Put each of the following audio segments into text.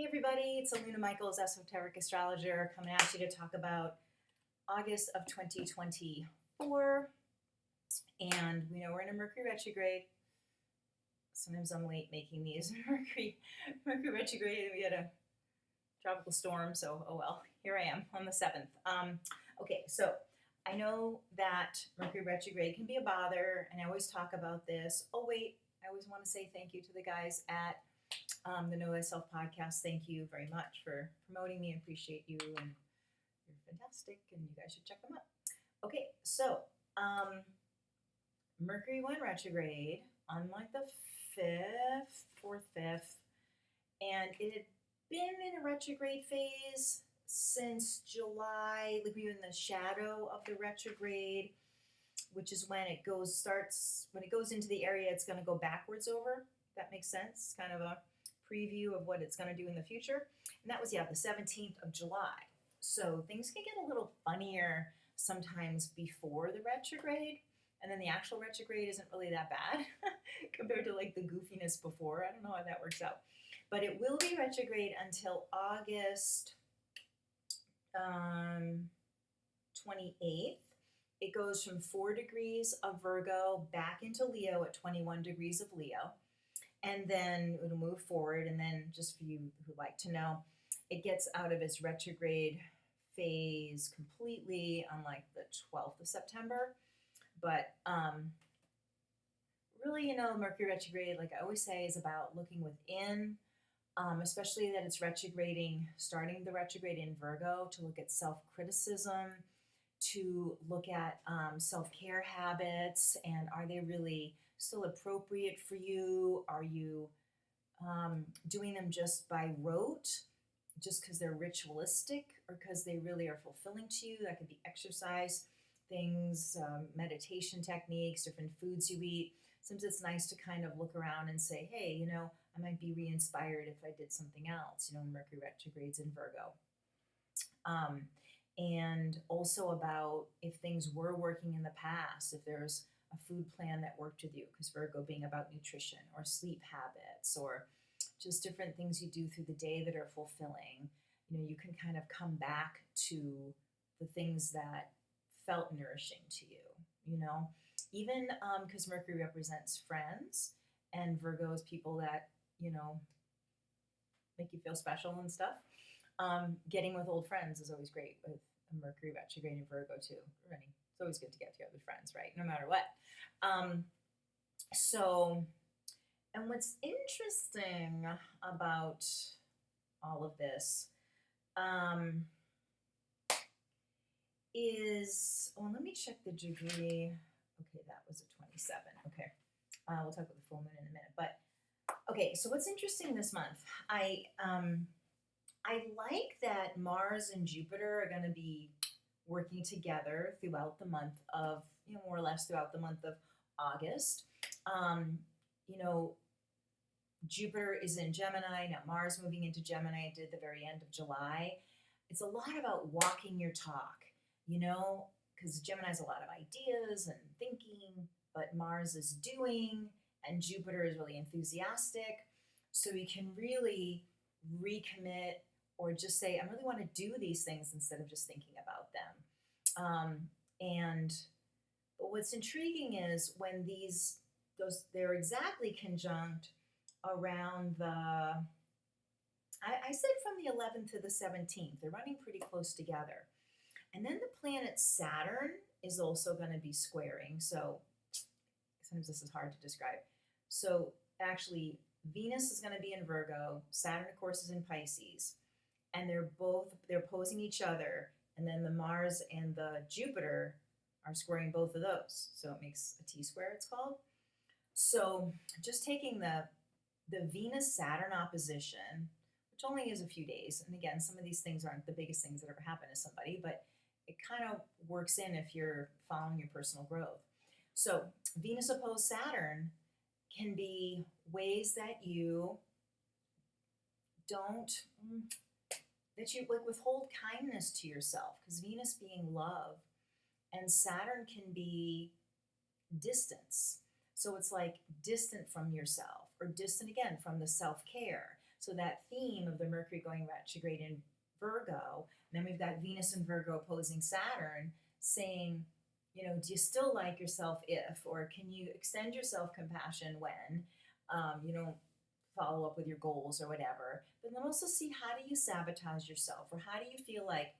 Hey everybody, it's Aluna Michaels, Esoteric Astrologer, coming at you to talk about August of 2024. And we know we're in a Mercury retrograde. Sometimes I'm late making these Mercury retrograde. We had a tropical storm, so oh well, here I am on the 7th. Okay, so I know that Mercury retrograde can be a bother, and I always talk about this. Oh wait, I always want to say thank you to the guys at the Know Thyself podcast. Thank you very much for promoting me. I appreciate you, and you're fantastic, and you guys should check them out. Okay, so Mercury went retrograde on like the 5th, 4th, 5th, and it had been in a retrograde phase since July. Like we were in the shadow of the retrograde, which is when it goes into the area it's going to go backwards over. That makes sense. Kind of a preview of what it's going to do in the future. And that was, the 17th of July. So things can get a little funnier sometimes before the retrograde. And then the actual retrograde isn't really that bad compared to like the goofiness before. I don't know how that works out. But it will be retrograde until August 28th. It goes from 4 degrees of Virgo back into Leo at 21 degrees of Leo. And then it'll move forward. And then, just for you who like to know, it gets out of its retrograde phase completely on like the 12th of September. But really, Mercury retrograde, like I always say, is about looking within, especially that it's retrograding, starting the retrograde in Virgo, to look at self-criticism, to look at self-care habits, and are they really still appropriate for you? Are you doing them just by rote, just because they're ritualistic, or because they really are fulfilling to you? That could be exercise things, meditation techniques, different foods you eat. Sometimes it's nice to kind of look around and say, hey, I might be re-inspired if I did something else. Mercury retrogrades in Virgo. And also about if things were working in the past, if there's a food plan that worked with you, because Virgo being about nutrition or sleep habits or just different things you do through the day that are fulfilling. You can kind of come back to the things that felt nourishing to you, even because Mercury represents friends, and Virgo is people that, make you feel special and stuff. Getting with old friends is always great with a Mercury retrograde in Virgo too. It's always good to get together with friends, right? No matter what. And what's interesting about all of this is, let me check the degree. Okay, that was a 27. Okay, we'll talk about the full moon in a minute. But okay, so what's interesting this month? I like that Mars and Jupiter are going to be working together throughout the month of, more or less throughout the month of August. Jupiter is in Gemini. Now Mars moving into Gemini at the very end of July. It's a lot about walking your talk, because Gemini has a lot of ideas and thinking, but Mars is doing, and Jupiter is really enthusiastic. So we can really recommit, or just say, I really want to do these things instead of just thinking about them. But what's intriguing is when they're exactly conjunct around I said from the 11th to the 17th. They're running pretty close together. And then the planet Saturn is also going to be squaring. So sometimes this is hard to describe. So actually, Venus is going to be in Virgo. Saturn, of course, is in Pisces. And they're opposing each other. And then the Mars and the Jupiter are squaring both of those. So it makes a T-square, it's called. So just taking the Venus-Saturn opposition, which only is a few days, and again, some of these things aren't the biggest things that ever happen to somebody, but it kind of works in if you're following your personal growth. So Venus opposed Saturn can be ways that you withhold kindness to yourself, because Venus being love and Saturn can be distance. So it's like distant from yourself, or distant again from the self-care. So that theme of the Mercury going retrograde in Virgo, and then we've got Venus in Virgo opposing Saturn, saying, do you still like yourself if, or can you extend your self compassion when you don't follow up with your goals or whatever? But then also see, how do you sabotage yourself, or how do you feel like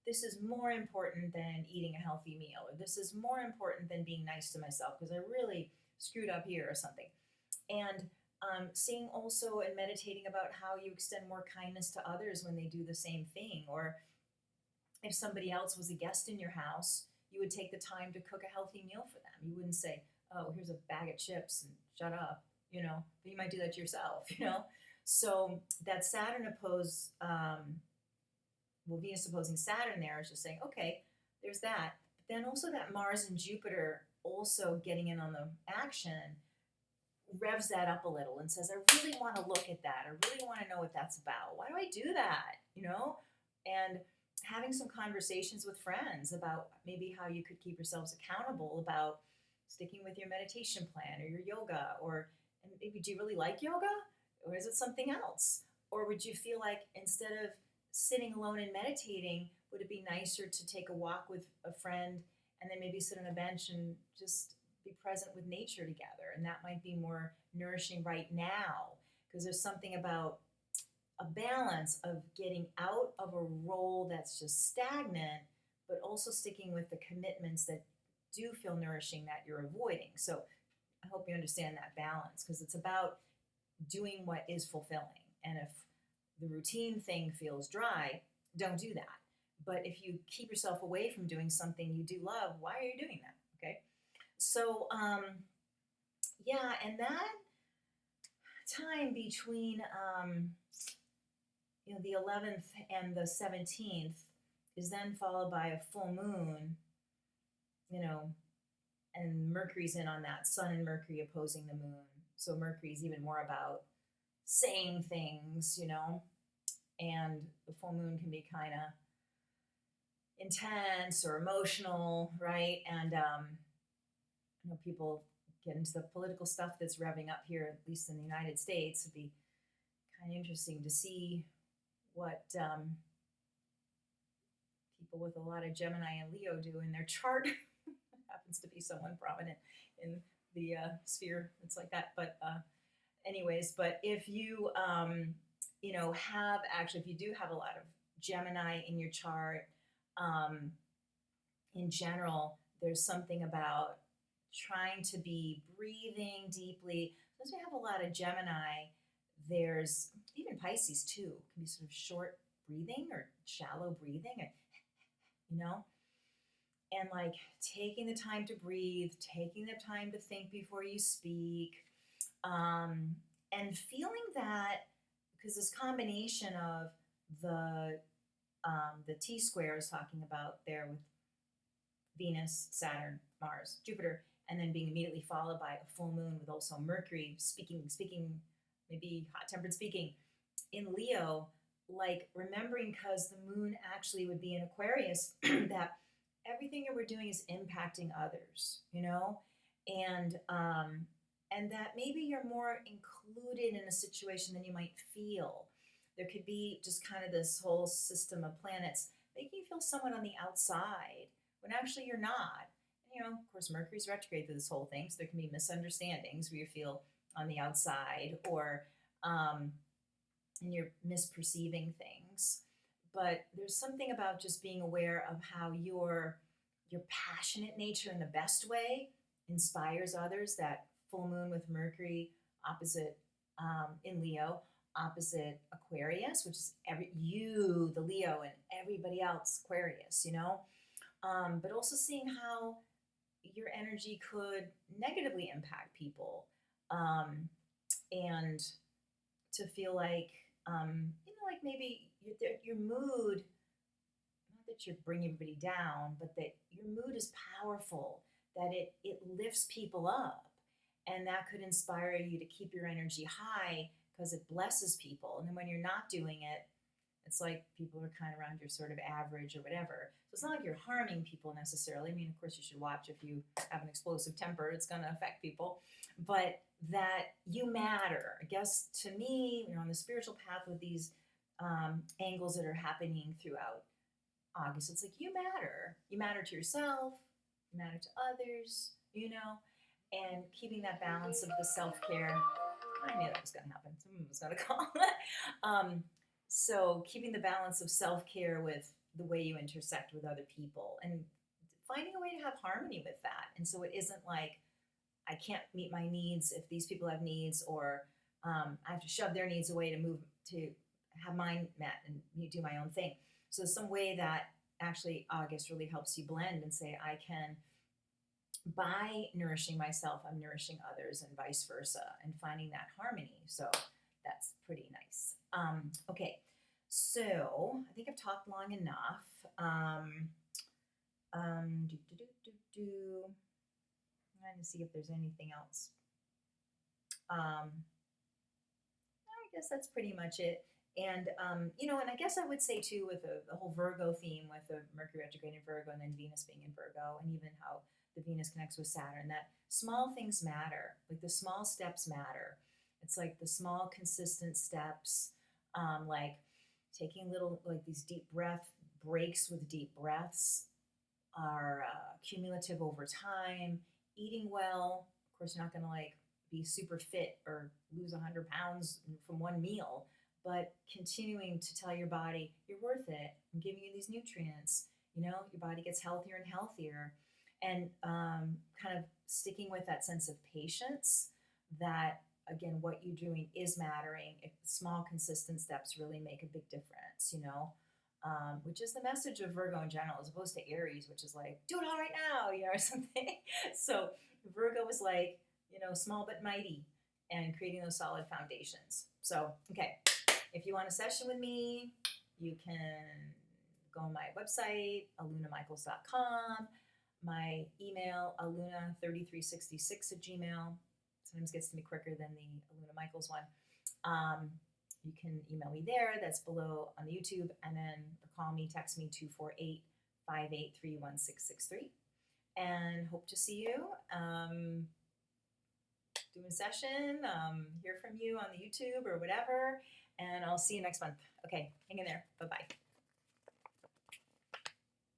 this is more important than eating a healthy meal, or this is more important than being nice to myself because I really screwed up here or something. And seeing also and meditating about how you extend more kindness to others when they do the same thing. Or if somebody else was a guest in your house, you would take the time to cook a healthy meal for them. You wouldn't say, oh, here's a bag of chips and shut up, but you might do that to yourself. So that Saturn Venus opposing Saturn there is just saying, okay, there's that. But then also that Mars and Jupiter also getting in on the action revs that up a little and says, I really want to look at that. I really want to know what that's about. Why do I do that? And having some conversations with friends about maybe how you could keep yourselves accountable about sticking with your meditation plan or your yoga, or and maybe, do you really like yoga, or is it something else? Or would you feel like instead of sitting alone and meditating, would it be nicer to take a walk with a friend and then maybe sit on a bench and just be present with nature together? And that might be more nourishing right now, because there's something about a balance of getting out of a role that's just stagnant, but also sticking with the commitments that do feel nourishing that you're avoiding. So I hope you understand that balance, because it's about doing what is fulfilling. And if the routine thing feels dry, don't do that. But if you keep yourself away from doing something you do love, why are you doing that? Okay. So, and that time between, the 11th and the 17th is then followed by a full moon, and Mercury's in on that, Sun and Mercury opposing the moon. So Mercury's even more about saying things, and the full moon can be kind of intense or emotional, right? And, people get into the political stuff that's revving up here, at least in the United States. It'd be kind of interesting to see what people with a lot of Gemini and Leo do in their chart. Happens to be someone prominent in the sphere. It's like that. But but if you, if you do have a lot of Gemini in your chart, in general, there's something about trying to be breathing deeply. Since we have a lot of Gemini, there's even Pisces too, can be sort of short breathing or shallow breathing, and like taking the time to breathe, taking the time to think before you speak, and feeling that, because this combination of the T-square is talking about there with Venus, Saturn, Mars, Jupiter, and then being immediately followed by a full moon with also Mercury speaking, maybe hot-tempered speaking in Leo, like remembering, because the moon actually would be in Aquarius, that everything that we're doing is impacting others, and that maybe you're more included in a situation than you might feel. There could be just kind of this whole system of planets making you feel somewhat on the outside when actually you're not. Of course, Mercury's retrograde through this whole thing, so there can be misunderstandings where you feel on the outside, or and you're misperceiving things. But there's something about just being aware of how your passionate nature in the best way inspires others. That full moon with Mercury opposite in Leo, opposite Aquarius, which is the Leo, and everybody else Aquarius, but also seeing how your energy could negatively impact people, and to feel like, like maybe your mood, not that you're bringing everybody down, but that your mood is powerful, that it lifts people up, and that could inspire you to keep your energy high because it blesses people. And then when you're not doing it, it's like people are kind of around your sort of average or whatever. So it's not like you're harming people necessarily. I mean, of course, you should watch if you have an explosive temper, it's going to affect people. But that you matter. I guess to me, on the spiritual path with these angles that are happening throughout August, it's like you matter. You matter to yourself, you matter to others, and keeping that balance of the self care. I knew that was going to happen. Someone was going to call. So keeping the balance of self care with the way you intersect with other people and finding a way to have harmony with that. And so it isn't like I can't meet my needs if these people have needs, or I have to shove their needs away to move to have mine met and do my own thing. So some way that actually August really helps you blend and say, I can, by nourishing myself, I'm nourishing others and vice versa, and finding that harmony. So that's pretty nice. Okay, so I think I've talked long enough. I'm trying to see if there's anything else. I guess that's pretty much it. And, and I guess I would say too, with the whole Virgo theme, with the Mercury retrograde in Virgo and then Venus being in Virgo, and even how the Venus connects with Saturn, that small things matter. Like the small steps matter. It's like the small, consistent steps, like taking little, like these deep breaks with deep breaths are cumulative over time. Eating well, of course, you're not going to like be super fit or lose 100 pounds from one meal, but continuing to tell your body you're worth it. I'm giving you these nutrients. Your body gets healthier and healthier, and kind of sticking with that sense of patience. That again, what you're doing is mattering. If small, consistent steps really make a big difference. Which is the message of Virgo in general, as opposed to Aries, which is like, do it all right now, or something. So Virgo is like, small but mighty, and creating those solid foundations. So, okay, if you want a session with me, you can go on my website, alunamichaels.com, my email, aluna3366@gmail. Sometimes gets to me quicker than the Aluna Michaels one. You can email me there. That's below on the YouTube. And then call me, text me, 248-583-1663. And hope to see you. Do a session, hear from you on the YouTube or whatever. And I'll see you next month. Okay, hang in there. Bye-bye.